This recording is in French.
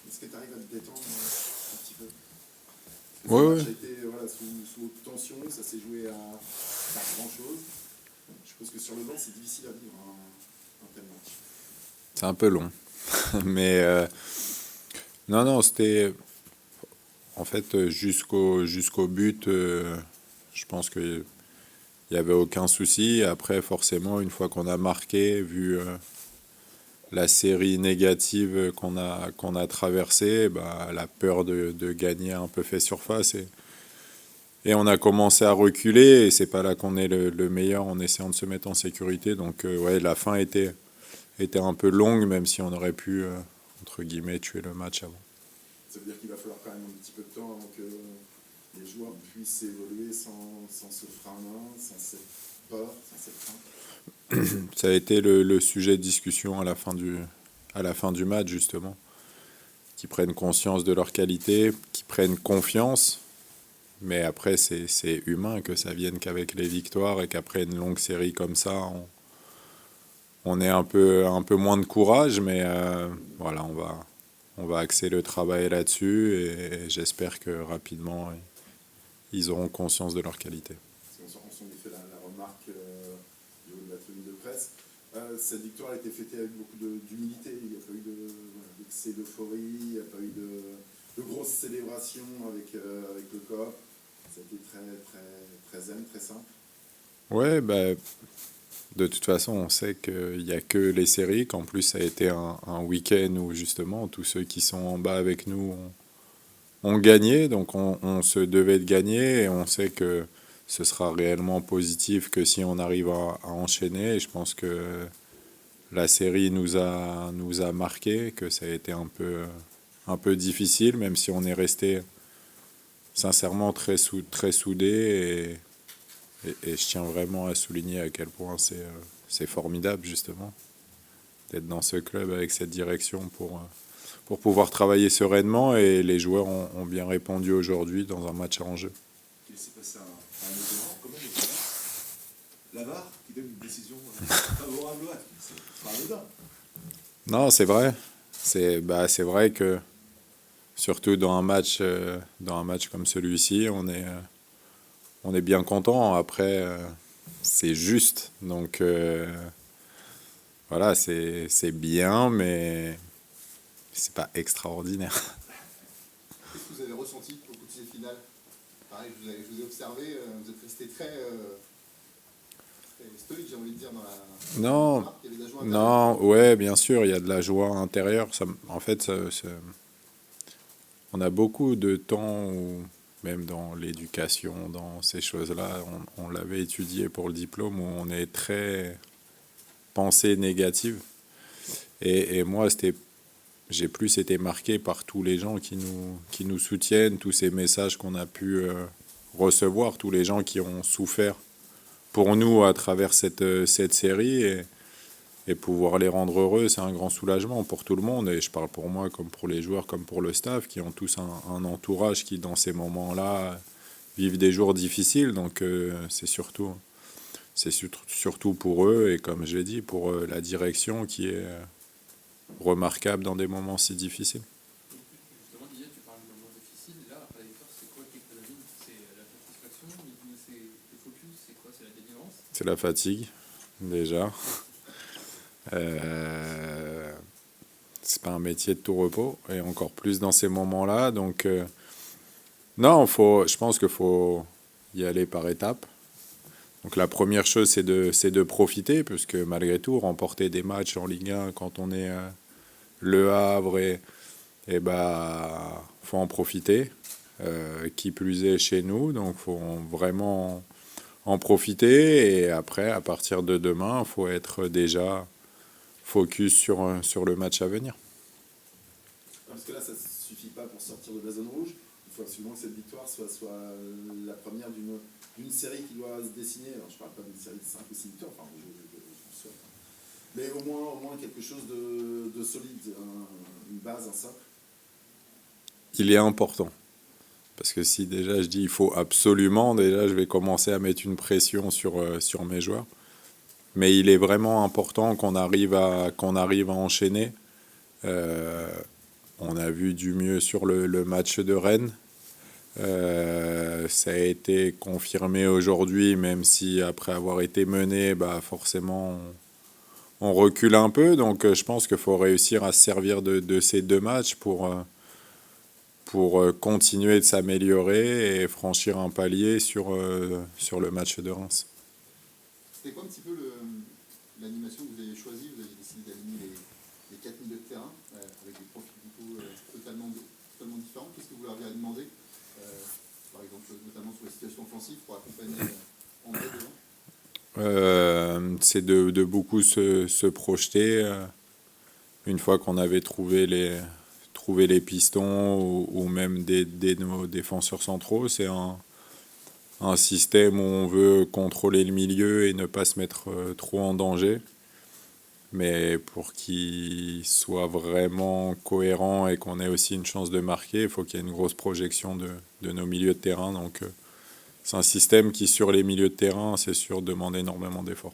Est-ce que tu arrives à te détendre un petit peu? Ouais, Le ouais. match a été sous haute tension, ça s'est joué à pas grand-chose. Je pense que sur le banc, c'est difficile à vivre un tel match. C'est un peu long. Mais non, non, c'était en fait jusqu'au but. Je pense qu'il n'y avait aucun souci. Après, forcément, une fois qu'on a marqué, vu la série négative qu'on a traversée, bah, la peur de gagner a un peu fait surface. Et on a commencé à reculer. Et c'est pas là qu'on est le meilleur en essayant de se mettre en sécurité. Donc, ouais, la fin était un peu longue, même si on aurait pu, entre guillemets, tuer le match avant. Ça veut dire qu'il va falloir quand même un petit peu de temps avant que les joueurs puissent évoluer sans ce frein-là, sans cette peur, sans cette crainte. Ça a été le sujet de discussion à la fin du match, justement. Qu'ils prennent conscience de leur qualité, qu'ils prennent confiance. Mais après, c'est humain que ça vienne qu'avec les victoires et qu'après une longue série comme ça, on ait un peu moins de courage. Mais voilà, on va axer le travail là-dessus et j'espère que rapidement, ils auront conscience de leur qualité. On s'en est fait la remarque du haut de la tenue de presse. Cette victoire a été fêtée avec beaucoup d'humilité. Il n'y a pas eu d'excès d'euphorie, il n'y a pas eu de grosses célébrations avec le coop. Ça a été très zen, très simple. Ouais, bah, de toute façon, on sait qu'il n'y a que les séries, qu'en plus ça a été un week-end où justement tous ceux qui sont en bas avec nous ont gagné, donc on se devait de gagner et on sait que ce sera réellement positif que si on arrive à enchaîner. Et je pense que la série nous a marqué, que ça a été un peu difficile, même si on est resté sincèrement très soudés. Et je tiens vraiment à souligner à quel point c'est formidable, justement, d'être dans ce club avec cette direction pour pouvoir travailler sereinement. Et les joueurs ont bien répondu aujourd'hui dans un match à enjeu. Il s'est passé un événement, quand même, la VAR qui donne une décision favorable à c'est pas anodin. Non, c'est vrai. C'est vrai que, surtout dans un match comme celui-ci, on est bien content. Après, c'est juste. Donc, voilà, c'est bien, mais c'est pas extraordinaire. Qu'est-ce que vous avez ressenti au bout de ces finales? Pareil, je vous ai observé, vous êtes resté très stoïque, j'ai envie de dire, dans la. Non, Il y avait de la joie intérieure. non, ouais, bien sûr, il y a de la joie intérieure. En fait, on a beaucoup de temps où, même dans l'éducation, dans ces choses-là, on l'avait étudié pour le diplôme, où on est très pensée négative. Et moi, j'ai plus été marqué par tous les gens qui nous soutiennent, tous ces messages qu'on a pu recevoir, tous les gens qui ont souffert pour nous à travers cette série. Et pouvoir les rendre heureux, c'est un grand soulagement pour tout le monde. Et je parle pour moi, comme pour les joueurs, comme pour le staff, qui ont tous un entourage qui, dans ces moments-là, vivent des jours difficiles. Donc c'est surtout pour eux, et comme je l'ai dit, pour la direction qui est remarquable dans des moments si difficiles. Justement, Didier, tu parles de moments difficiles. Là, après la victoire, c'est quoi qui prédomine? C'est la satisfaction, c'est le focus, c'est quoi? C'est la délivrance? C'est la fatigue, déjà. C'est pas un métier de tout repos, et encore plus dans ces moments-là. Donc, non, je pense qu'il faut y aller par étapes. Donc la première chose, c'est de profiter, puisque malgré tout, remporter des matchs en Ligue 1 quand on est Le Havre, et bah, faut en profiter. Qui plus est chez nous, donc faut vraiment en profiter. Et après, à partir de demain, faut être déjà focus sur le match à venir. Parce que là, ça ne suffit pas pour sortir de la zone rouge. Il faut absolument que cette victoire soit la première d'une série qui doit se dessiner. Alors, je ne parle pas d'une série de 5 ou 6 victoires, enfin, je souhaite. Mais au moins quelque chose de solide, une base, un socle. Il est important. Parce que si déjà je dis il faut absolument, déjà je vais commencer à mettre une pression sur mes joueurs. Mais il est vraiment important qu'on arrive à enchaîner. on a vu du mieux sur le match de Rennes. Ça a été confirmé aujourd'hui, même si après avoir été mené, forcément on recule un peu. Donc je pense qu'il faut réussir à se servir de ces 2 matchs pour continuer de s'améliorer et franchir un palier sur le match de Reims. C'était quoi un petit peu l'animation que vous avez choisie? Vous avez décidé d'aligner les 4 milieux de terrain avec des profils du coup totalement différents. Qu'est-ce que vous leur avez demandé, par exemple, notamment sur les situations offensives, pour accompagner André devant? C'est de beaucoup se projeter. Une fois qu'on avait trouvé les pistons ou même nos défenseurs centraux, c'est un système où on veut contrôler le milieu et ne pas se mettre trop en danger. Mais pour qu'il soit vraiment cohérent et qu'on ait aussi une chance de marquer, il faut qu'il y ait une grosse projection de nos milieux de terrain. Donc c'est un système qui, sur les milieux de terrain, c'est sûr, demande énormément d'efforts.